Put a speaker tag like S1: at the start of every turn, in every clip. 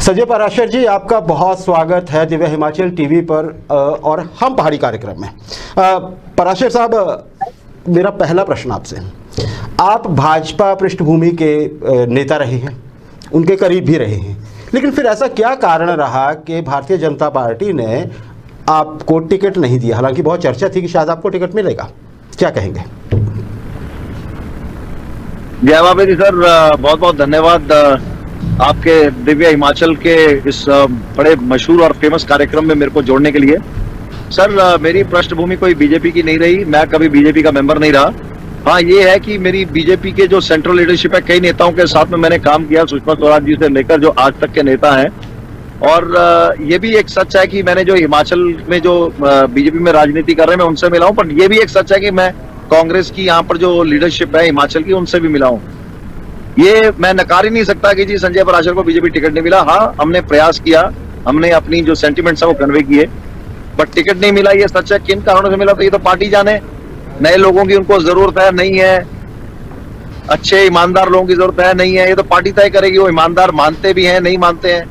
S1: संजय पराशर जी, आपका बहुत स्वागत है दिव्य हिमाचल टीवी पर और हम पहाड़ी कार्यक्रम में। पराशर साहब, मेरा पहला प्रश्न आपसे, आप भाजपा पृष्ठभूमि के नेता रहे हैं, उनके करीब भी रहे हैं, लेकिन फिर ऐसा क्या कारण रहा कि भारतीय जनता पार्टी ने आपको टिकट नहीं दिया? हालांकि बहुत चर्चा थी कि शायद आपको टिकट मिलेगा, क्या कहेंगे?
S2: जय बाबा जी सर, बहुत बहुत धन्यवाद आपके दिव्य हिमाचल के इस बड़े मशहूर और फेमस कार्यक्रम में मेरे को जोड़ने के लिए। सर, मेरी पृष्ठभूमि कोई बीजेपी की नहीं रही, मैं कभी बीजेपी का मेंबर नहीं रहा। हाँ, ये है कि मेरी बीजेपी के जो सेंट्रल लीडरशिप है, कई नेताओं के साथ में मैंने काम किया, सुषमा स्वराज जी से लेकर जो आज तक के नेता हैं। और ये भी एक सच है कि मैंने जो हिमाचल में जो बीजेपी में राजनीति कर रहे हैं मैं उनसे मिला हूँ, पर ये भी एक सच है कि मैं कांग्रेस की यहाँ पर जो लीडरशिप है हिमाचल की, उनसे भी मिला हूँ। ये मैं नकार ही नहीं सकता कि जी संजय पराशर को बीजेपी टिकट नहीं मिला। हाँ, हमने प्रयास किया, हमने अपनी जो सेंटिमेंट्स है वो कन्वे किए, बट टिकट नहीं मिला, ये सच है। किन कारणों से मिला तो ये तो पार्टी जाने। नए लोगों की उनको जरूरत है, नहीं है, अच्छे ईमानदार लोगों की जरूरत है, नहीं है, ये तो पार्टी तय करेगी। वो ईमानदार मानते भी हैं, नहीं मानते हैं,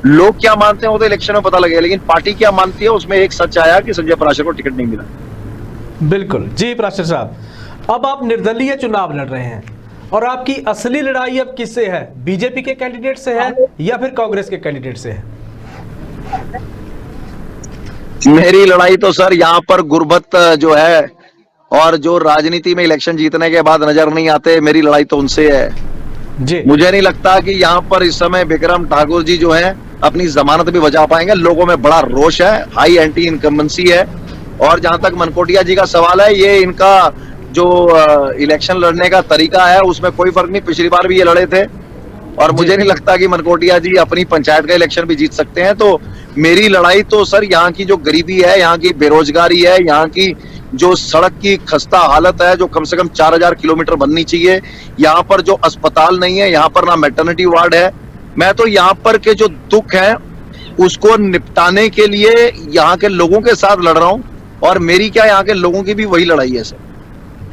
S2: लोग क्या मानते हैं वो तो इलेक्शन में पता लगेगा, लेकिन पार्टी क्या मानती है उसमें एक सच आया कि संजय पराशर को टिकट नहीं मिला।
S3: बिल्कुल जी पराशर साहब, अब आप निर्दलीय चुनाव लड़ रहे हैं और आपकी असली लड़ाई अब किससे है? बीजेपी के कैंडिडेट से है या फिर कांग्रेस के कैंडिडेट से है?
S2: मेरी लड़ाई तो सर यहाँ पर गुर्बत जो है और जो राजनीति में इलेक्शन जीतने के बाद नजर नहीं आते, मेरी लड़ाई तो उनसे है
S3: जी।
S2: मुझे नहीं लगता कि यहाँ पर इस समय बिक्रम ठाकुर जी जो है अपनी जमानत भी बचा पाएंगे। लोगों में बड़ा रोष है, हाई एंटी इनकम्बेंसी है। और जहां तक मनकोटिया जी का सवाल है, ये इनका जो इलेक्शन लड़ने का तरीका है उसमें कोई फर्क नहीं, पिछली बार भी ये लड़े थे और मुझे नहीं लगता कि मनकोटिया जी अपनी पंचायत का इलेक्शन भी जीत सकते हैं। तो मेरी लड़ाई तो सर यहाँ की जो गरीबी है, यहाँ की बेरोजगारी है, यहाँ की जो सड़क की खस्ता हालत है जो कम से कम 4000 किलोमीटर बननी चाहिए, यहाँ पर जो अस्पताल नहीं है, यहाँ पर ना मैटरनिटी वार्ड है। मैं तो यहाँ पर के जो दुख है उसको निपटाने के लिए यहाँ के लोगों के साथ लड़ रहा हूँ और मेरी क्या, यहाँ के लोगों की भी वही लड़ाई है सर।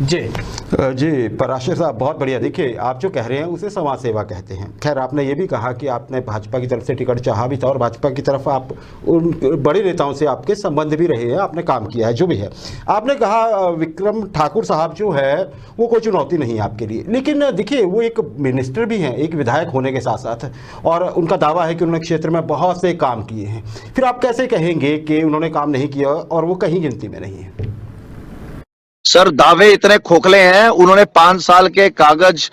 S1: जी पराशर साहब, बहुत बढ़िया। देखिए, आप जो कह रहे हैं उसे समाज सेवा कहते हैं। खैर, आपने ये भी कहा कि आपने भाजपा की तरफ से टिकट चाहा भी था और भाजपा की तरफ आप उन बड़े नेताओं से आपके संबंध भी रहे हैं, आपने काम किया है, जो भी है। आपने कहा विक्रम ठाकुर साहब जो है वो कोई चुनौती नहीं है आपके लिए, लेकिन देखिए वो एक मिनिस्टर भी हैं, एक विधायक होने के साथ साथ, और उनका दावा है कि उन्होंने क्षेत्र में बहुत से काम किए हैं। फिर आप कैसे कहेंगे कि उन्होंने काम नहीं किया और वो कहीं गिनती में नहीं है?
S2: सर, दावे इतने खोखले हैं, उन्होंने 5 साल के कागज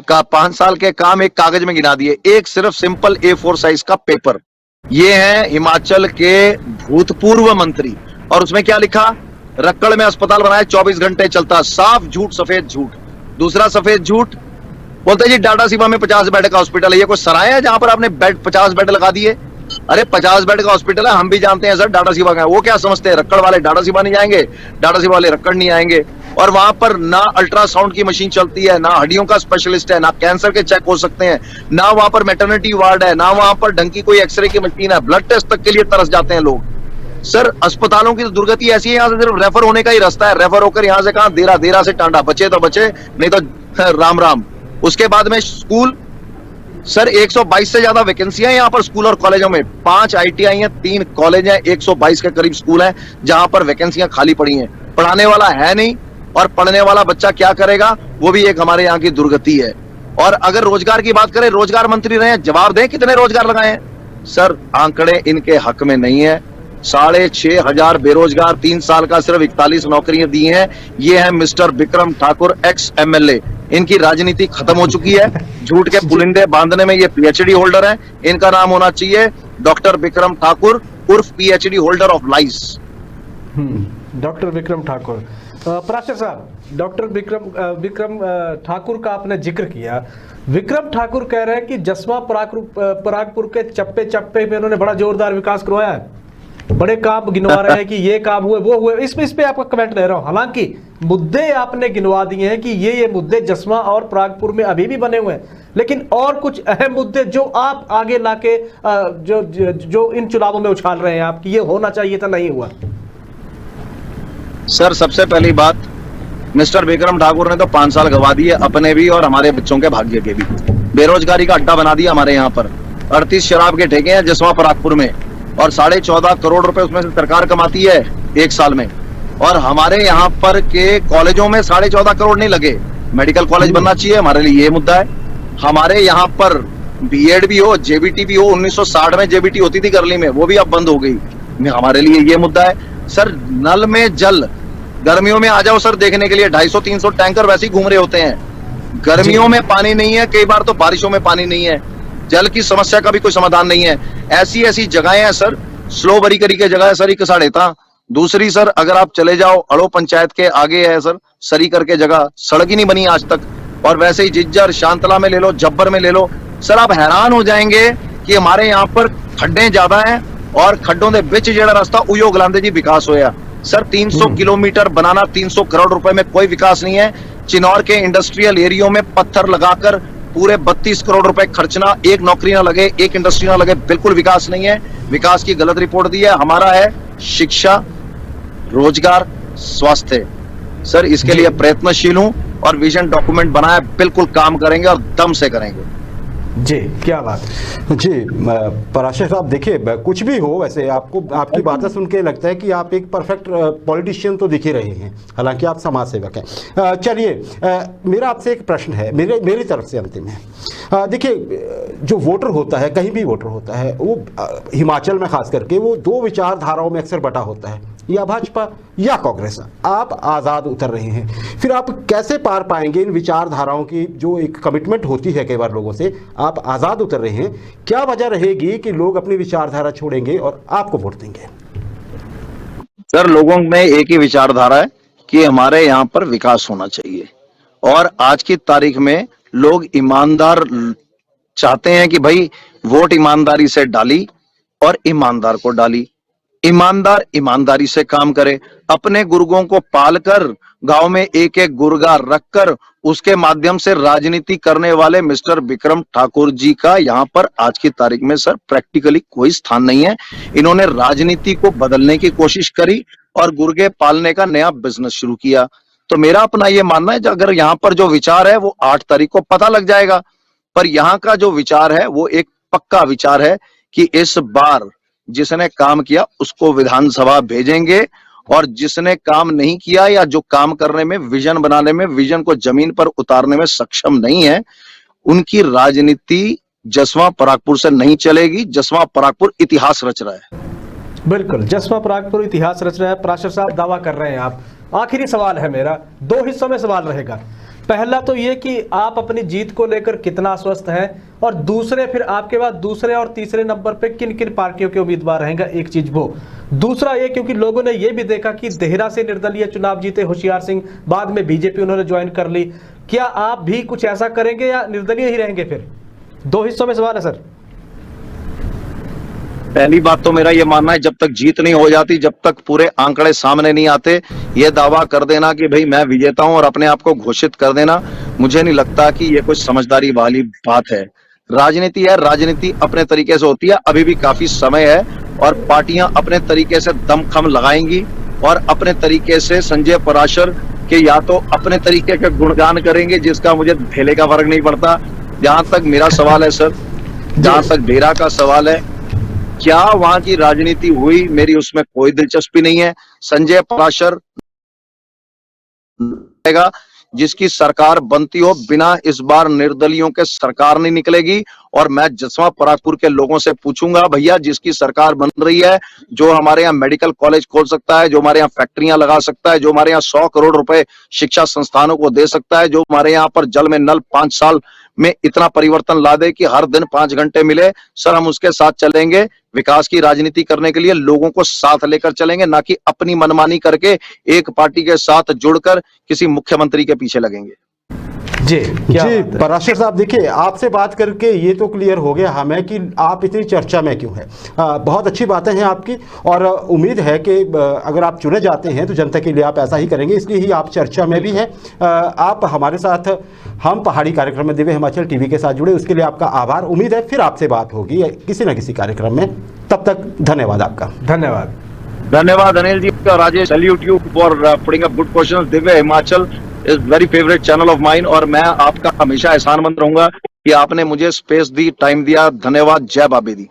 S2: का 5 साल के काम एक कागज में गिना दिए। एक सिर्फ सिंपल A4 साइज का पेपर। ये है हिमाचल के भूतपूर्व मंत्री और उसमें क्या लिखा? रक्कड़ में अस्पताल बनाया, 24 घंटे चलता। साफ झूठ, सफेद झूठ। दूसरा सफेद झूठ, बोलते जी डाटा सीमा में 50 बेड का हॉस्पिटल है। ये कोई सराय है जहां पर आपने 50 बेड लगा दिए? अरे 50 बेड का हॉस्पिटल है, हम भी जानते हैं सर डाटा सेवा का है। वो क्या समझते हैं, रक्कड़ वाले डाटा सेवा नहीं जाएंगे, डाटा सेवा वाले रक्कड़ नहीं आएंगे। और वहां पर ना अल्ट्रासाउंड की मशीन चलती है, ना हड्डियों का स्पेशलिस्ट है, ना कैंसर के चेक हो सकते हैं, ना वहां पर मैटरनिटी वार्ड है, ना वहां पर ढंग की कोई एक्सरे की मशीन है। ब्लड टेस्ट तक के लिए तरस जाते हैं लोग। सर, अस्पतालों की तो दुर्गति ऐसी है, यहाँ से सिर्फ रेफर होने का ही रास्ता है। रेफर होकर यहाँ से कहां, देरा, देरा से टांडा, बचे तो बचे, नहीं तो राम राम। उसके बाद में स्कूल, सर 122 से ज्यादा वैकेंसियां यहाँ पर स्कूल और कॉलेजों में। 5 ITI हैं, 3 कॉलेज हैं, 122 के करीब स्कूल हैं जहां पर वैकेंसियां खाली पड़ी हैं। पढ़ाने वाला है नहीं और पढ़ने वाला बच्चा क्या करेगा, वो भी एक हमारे यहाँ की दुर्गति है। और अगर रोजगार की बात करें, रोजगार मंत्री रहे हैं, जवाब दें कितने रोजगार लगाए हैं? सर, आंकड़े इनके हक में नहीं है। 6500 बेरोजगार, 3 साल का सिर्फ 41 नौकरियां दी हैं। ये है mister Bikram Thakur, x MLA। इनकी राजनीति खत्म हो चुकी है। झूठ के पुलिंदे बांधने में ये PhD होल्डर हैं। इनका नाम होना चाहिए डॉक्टर बिक्रम ठाकुर उर्फ PhD holder of lies.
S3: Doctor Vikram Thakur. Parashar साहब, डॉक्टर विक्रम ठाकुर का आपने जिक्र किया। विक्रम ठाकुर कह रहे हैं कि जसवा परागपुर के चप्पे चप्पे में उन्होंने बड़ा जोरदार विकास करवाया है, बड़े काम गिनवा रहे हैं कि ये काम हुए, वो हुए। इस पे आपका कमेंट ले रहा हूं। हालांकि मुद्दे आपने गिनवा दिए हैं कि ये मुद्दे जसवा और परागपुर में अभी भी बने हुए हैं, लेकिन और कुछ अहम मुद्दे जो आप आगे लाके जो इन चुनावों में उछाल रहे हैं आप कि ये होना चाहिए था, नहीं हुआ।
S2: सर, सबसे पहली बात, मिस्टर विक्रम ठाकुर ने तो 5 साल गवा दिए, अपने भी और हमारे बच्चों के भाग्य के भी। बेरोजगारी का अड्डा बना दिया हमारे यहाँ पर। 38 शराब के ठेके हैं जसवा परागपुर में, और 14.5 करोड़ रुपए उसमें से सरकार कमाती है एक साल में। और हमारे यहाँ पर के कॉलेजों में 14.5 करोड़ नहीं लगे। मेडिकल कॉलेज बनना चाहिए, हमारे लिए ये मुद्दा है। हमारे यहाँ पर बीएड भी हो, जेबीटी भी हो। 1960 में जेबीटी होती थी करली में, वो भी अब बंद हो गई। हमारे लिए ये मुद्दा है। सर नल में जल, गर्मियों में आ जाओ सर देखने के लिए, 250-300 टैंकर वैसे ही घूम रहे होते हैं। गर्मियों में पानी नहीं है, कई बार तो बारिशों में पानी नहीं है। जल की समस्या का भी कोई समाधान नहीं है। ऐसी ऐसी जगहें हैं सर, स्लो बरी करी के जगह है सर, कसाड़ेता। दूसरी सर, अगर आप चले जाओ अड़ो पंचायत के आगे है सर सरी करके जगह, सड़क ही नहीं बनी आज तक। और वैसे ही जिज्जर, शांतला में ले लो, जब्बर में ले लो सर, आप हैरान हो जाएंगे कि हमारे यहाँ पर खड्डे ज्यादा हैं और खड्डों के बिच जेड़ा रास्ता उयो गलांदे जी विकास होया। सर 300 किलोमीटर बनाना 300 करोड़ रुपए में कोई विकास नहीं है। चिनौर के इंडस्ट्रियल एरियो में पत्थर लगाकर पूरे 32 करोड़ रुपए खर्चना, एक नौकरी ना लगे, एक इंडस्ट्री ना लगे, बिल्कुल विकास नहीं है। विकास की गलत रिपोर्ट दी है। हमारा है शिक्षा, रोजगार, स्वास्थ्य। सर इसके लिए प्रयत्नशील हूं और विजन डॉक्यूमेंट बनाया, बिल्कुल काम करेंगे और दम से करेंगे।
S3: जी क्या बात है।
S1: जी पराशर साहब, देखिए कुछ भी हो, वैसे आपको आपकी बातें सुन के लगता है कि आप एक परफेक्ट पॉलिटिशियन तो दिख ही रहे हैं, हालांकि आप समाज सेवक हैं। चलिए मेरा आपसे एक प्रश्न है, मेरी तरफ से अंतिम है। देखिए जो वोटर होता है, कहीं भी वोटर होता है, वो हिमाचल में खास करके वो दो विचारधाराओं में अक्सर बटा होता है, या भाजपा या कांग्रेस। आप आज़ाद उतर रहे हैं, फिर आप कैसे पार पाएंगे इन विचारधाराओं की जो एक कमिटमेंट होती है कई बार लोगों से? आप आज़ाद उतर रहे हैं, क्या वजह रहेगी कि लोग अपनी विचारधारा छोड़ेंगे और आपको वोट देंगे?
S2: सर लोगों में एक ही विचारधारा है कि हमारे यहाँ पर विकास होना चाहिए, और आज की तारीख में लोग ईमानदार चाहते हैं कि भाई वोट ईमानदारी से डाली और ईमानदार को डाली। ईमानदार ईमानदारी से काम करे, अपने गुर्गों को पालकर गांव में एक एक गुर्गा रखकर उसके माध्यम से राजनीति करने वाले मिस्टर विक्रम ठाकुर जी का यहाँ पर आज की तारीख में सर प्रैक्टिकली कोई स्थान नहीं है। इन्होंने राजनीति को बदलने की कोशिश करी और गुर्गे पालने का नया बिजनेस शुरू किया। तो मेरा अपना ये मानना है, अगर यहाँ पर जो विचार है वो 8 तारीख को पता लग जाएगा, पर यहाँ का जो विचार है वो एक पक्का विचार है कि इस बार जिसने काम किया उसको विधानसभा भेजेंगे, और जिसने काम नहीं किया या जो काम करने में, विजन बनाने में, विजन को जमीन पर उतारने में सक्षम नहीं है, उनकी राजनीति जसवा परागपुर से नहीं चलेगी। जसवा परागपुर इतिहास रच रहा है।
S3: बिल्कुल, जसवा परागपुर इतिहास रच रहा है। पराशर साहब दावा कर रहे हैं आप। आखिरी सवाल है मेरा, 2 हिस्सों में सवाल रहेगा। पहला तो ये कि आप अपनी जीत को लेकर कितना आश्वस्त हैं, और दूसरे फिर आपके बाद दूसरे और तीसरे नंबर पे किन किन पार्टियों के उम्मीदवार रहेंगे, एक चीज वो। दूसरा ये क्योंकि लोगों ने ये भी देखा कि देहरा से निर्दलीय चुनाव जीते होशियार सिंह, बाद में बीजेपी उन्होंने ज्वाइन कर ली, क्या आप भी कुछ ऐसा करेंगे या निर्दलीय ही रहेंगे? फिर 2 हिस्सों में सवाल है सर।
S2: पहली बात तो मेरा ये मानना है, जब तक जीत नहीं हो जाती, जब तक पूरे आंकड़े सामने नहीं आते, ये दावा कर देना कि भाई मैं विजेता हूं और अपने आप को घोषित कर देना, मुझे नहीं लगता कि ये कुछ समझदारी वाली बात है। राजनीति है, राजनीति अपने तरीके से होती है, अभी भी काफी समय है, और पार्टियां अपने तरीके से दमखम लगाएंगी और अपने तरीके से संजय पराशर के या तो अपने तरीके का गुणगान करेंगे, जिसका मुझे ढेले का फर्क नहीं पड़ता। जहां तक मेरा सवाल है सर, जहां तक डेरा का सवाल है, क्या वहां की राजनीति हुई, मेरी उसमें कोई दिलचस्पी नहीं है। संजय पराशर जिसकी सरकार बनती हो, बिना इस बार निर्दलियों के सरकार नहीं निकलेगी। और मैं जसवा परागपुर के लोगों से पूछूंगा, भैया जिसकी सरकार बन रही है, जो हमारे यहाँ मेडिकल कॉलेज खोल सकता है, जो हमारे यहाँ फैक्ट्रियां लगा सकता है, जो हमारे यहाँ 100 करोड़ रुपए शिक्षा संस्थानों को दे सकता है, जो हमारे यहाँ पर जल में नल 5 साल में इतना परिवर्तन ला दे कि हर दिन 5 घंटे मिले, सर हम उसके साथ चलेंगे। विकास की राजनीति करने के लिए लोगों को साथ लेकर चलेंगे, ना कि अपनी मनमानी करके एक पार्टी के साथ जुड़कर किसी मुख्यमंत्री के पीछे लगेंगे।
S3: जी
S1: पराशर साहब, देखिए आपसे बात करके ये तो क्लियर हो गया हमें कि आप इतनी चर्चा में क्यों हैं। बहुत अच्छी बातें हैं आपकी, और उम्मीद है कि अगर आप चुने जाते हैं तो जनता के लिए आप ऐसा ही करेंगे, इसलिए ही आप चर्चा में भी हैं। आप हमारे साथ हम पहाड़ी कार्यक्रम में दिव्य हिमाचल टीवी के साथ जुड़े, उसके लिए आपका आभार। उम्मीद है फिर आपसे बात होगी किसी न किसी कार्यक्रम में, तब तक धन्यवाद आपका।
S2: धन्यवाद अनिल जी और Rajesh. Salute you for putting up good questions. Divya Himachal is very favourite channel of mine, और मैं आपका हमेशा एहसानमंद रहूंगा कि आपने मुझे स्पेस दी, टाइम दिया। धन्यवाद। जय बाबे दी।